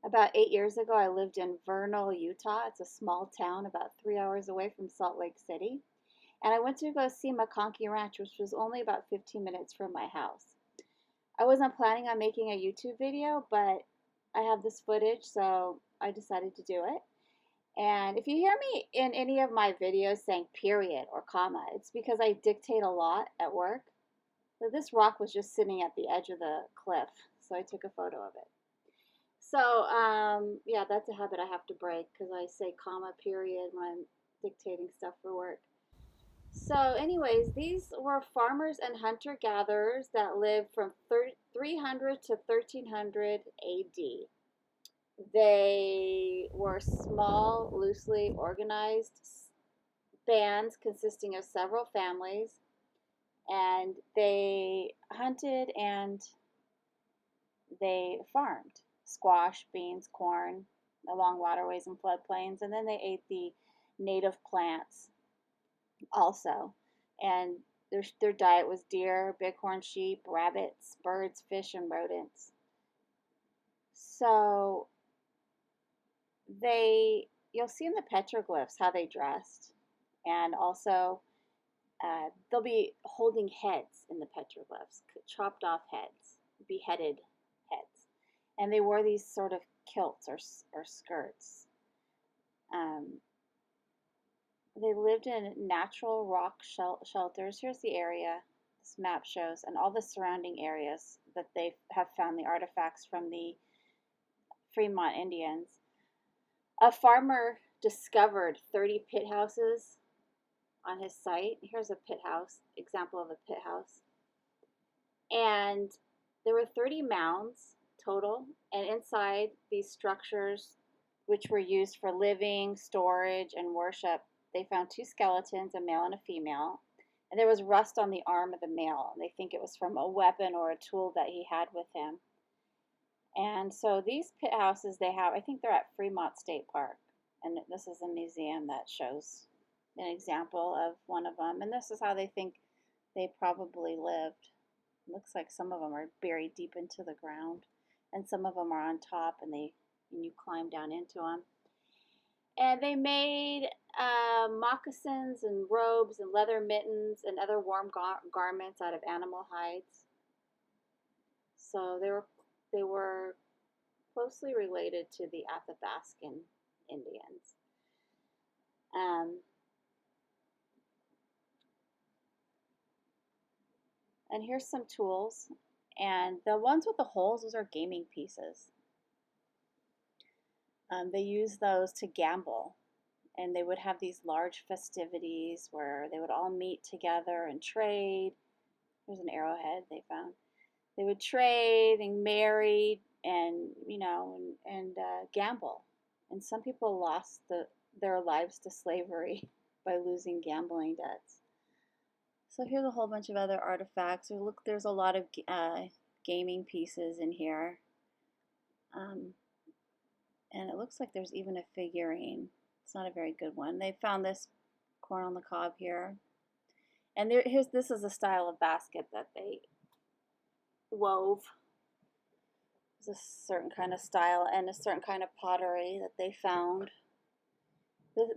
About 8 years ago, I lived in Vernal, Utah. It's a small town about 3 hours away from Salt Lake City. And I went to go see McConkie Ranch, which was only about 15 minutes from my house. I wasn't planning on making a YouTube video, but I have this footage, so I decided to do it. And if you hear me in any of my videos saying period or comma, it's because I dictate a lot at work. So this rock was just sitting at the edge of the cliff, so I took a photo of it. So, yeah, that's a habit I have to break because I say comma, period when I'm dictating stuff for work. So, anyways, these were farmers and hunter gatherers that lived from 300 to 1300 AD. They were small, loosely organized bands consisting of several families, and they hunted and they farmed squash, beans, corn along waterways and floodplains, and then they ate the native plants also. And their diet was deer, bighorn sheep, rabbits, birds, fish, and rodents. So you'll see in the petroglyphs how they dressed, and also they'll be holding heads in the petroglyphs, chopped off heads, beheaded heads, and they wore these sort of kilts or skirts. Um, they lived in natural rock shelters. Here's the area this map shows, and all the surrounding areas that they have found the artifacts from the Fremont Indians. A farmer discovered 30 pit houses on his site. Here's a pit house, example of a pit house. And there were 30 mounds total, and inside these structures, which were used for living, storage, and worship, they found two skeletons, a male and a female, and there was rust on the arm of the male. They think it was from a weapon or a tool that he had with him. And so these pit houses they have, I think they're at Fremont State Park, and this is a museum that shows an example of one of them, and this is how they think they probably lived. It looks like some of them are buried deep into the ground, and some of them are on top, and you climb down into them. And they made moccasins and robes and leather mittens and other warm garments out of animal hides. So they were closely related to the Athabascan Indians. And here's some tools. And the ones with the holes, those are gaming pieces. They use those to gamble. And they would have these large festivities where they would all meet together and trade. There's an arrowhead they found. They would trade and marry and, gamble. And some people lost their lives to slavery by losing gambling debts. So here's a whole bunch of other artifacts. Look, there's a lot of gaming pieces in here. And it looks like there's even a figurine. It's not a very good one. They found this corn on the cob here. And this is a style of basket that they wove. It's a certain kind of style and a certain kind of pottery that they found.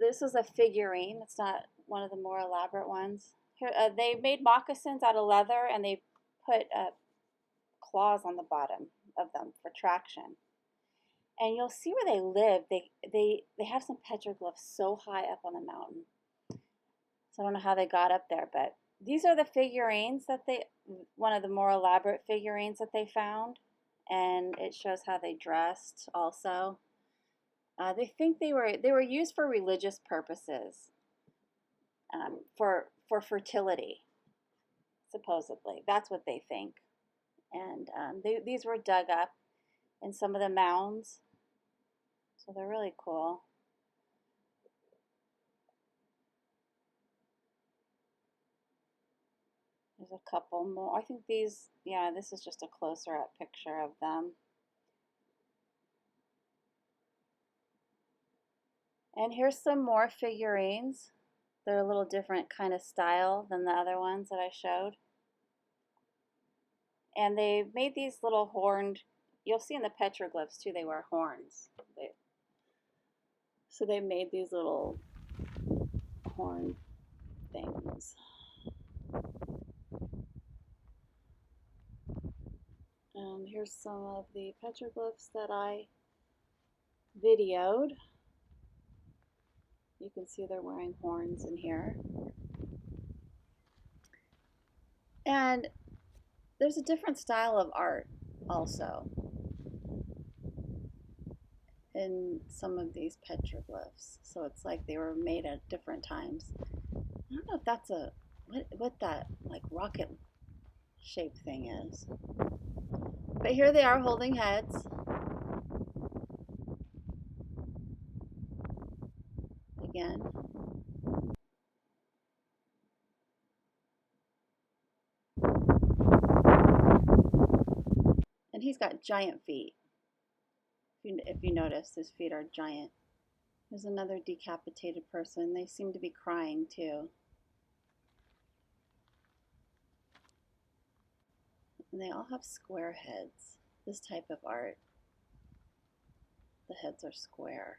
This is a figurine. It's not one of the more elaborate ones. Here, they made moccasins out of leather, and they put claws on the bottom of them for traction. And you'll see where they live. They have some petroglyphs so high up on the mountain. So I don't know how they got up there, but these are the figurines one of the more elaborate figurines that they found, and it shows how they dressed also. They think they were used for religious purposes, for fertility, supposedly. That's what they think. And these were dug up in some of the mounds, so they're really cool. There's a couple more. I think this is just a closer up picture of them. And here's some more figurines. They're a little different kind of style than the other ones that I showed. And they made these little horned you'll see in the petroglyphs too, they wear horns. So they made these little horn things. And here's some of the petroglyphs that I videoed. You can see they're wearing horns in here. And there's a different style of art also in some of these petroglyphs. So it's like they were made at different times. I don't know if that's a, what that like rocket shaped thing is. But here they are holding heads. Again. And he's got giant feet. If you notice, his feet are giant. There's another decapitated person. They seem to be crying too. And they all have square heads. This type of art, the heads are square.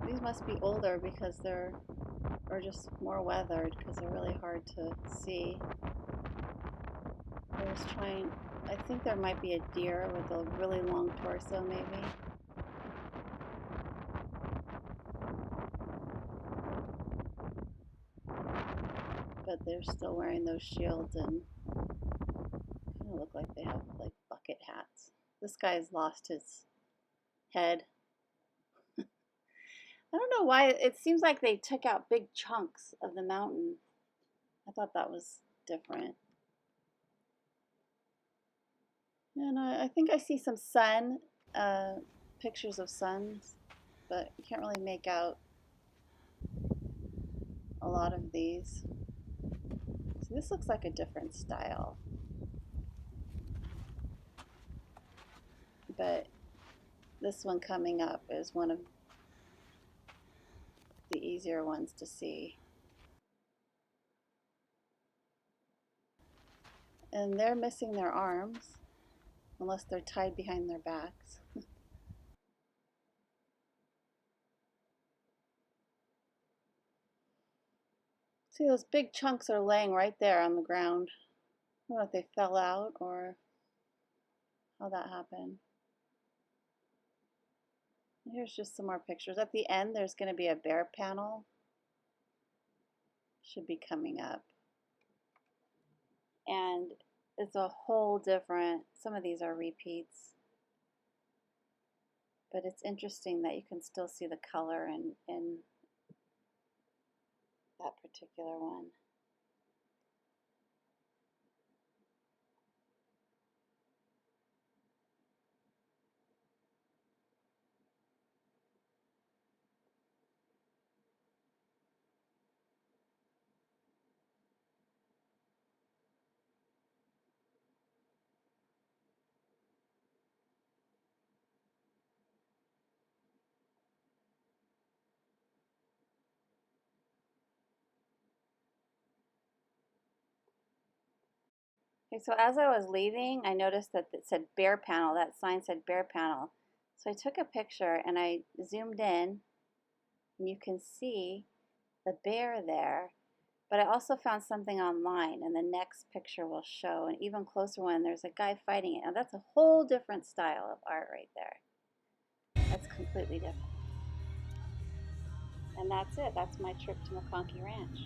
These must be older because they're, or just more weathered because they're really hard to see. I was trying, I think there might be a deer with a really long torso maybe. But they're still wearing those shields and kind of look like they have like bucket hats. This guy's lost his head. I don't know why, it seems like they took out big chunks of the mountain. I thought that was different. And I think I see some sun, pictures of suns, but you can't really make out a lot of these. So this looks like a different style. But this one coming up is one of the easier ones to see. And they're missing their arms, unless they're tied behind their backs. See, those big chunks are laying right there on the ground. I don't know if they fell out or how that happened. Here's just some more pictures. At the end, there's going to be a bear panel. Should be coming up. And it's a whole different, some of these are repeats. But it's interesting that you can still see the color in that particular one. Okay, so as I was leaving, I noticed that it said bear panel. That sign said bear panel. So I took a picture and I zoomed in, and you can see the bear there. But I also found something online, and the next picture will show an even closer one. There's a guy fighting it. Now that's a whole different style of art right there. That's completely different. And that's it. That's my trip to McConkie Ranch.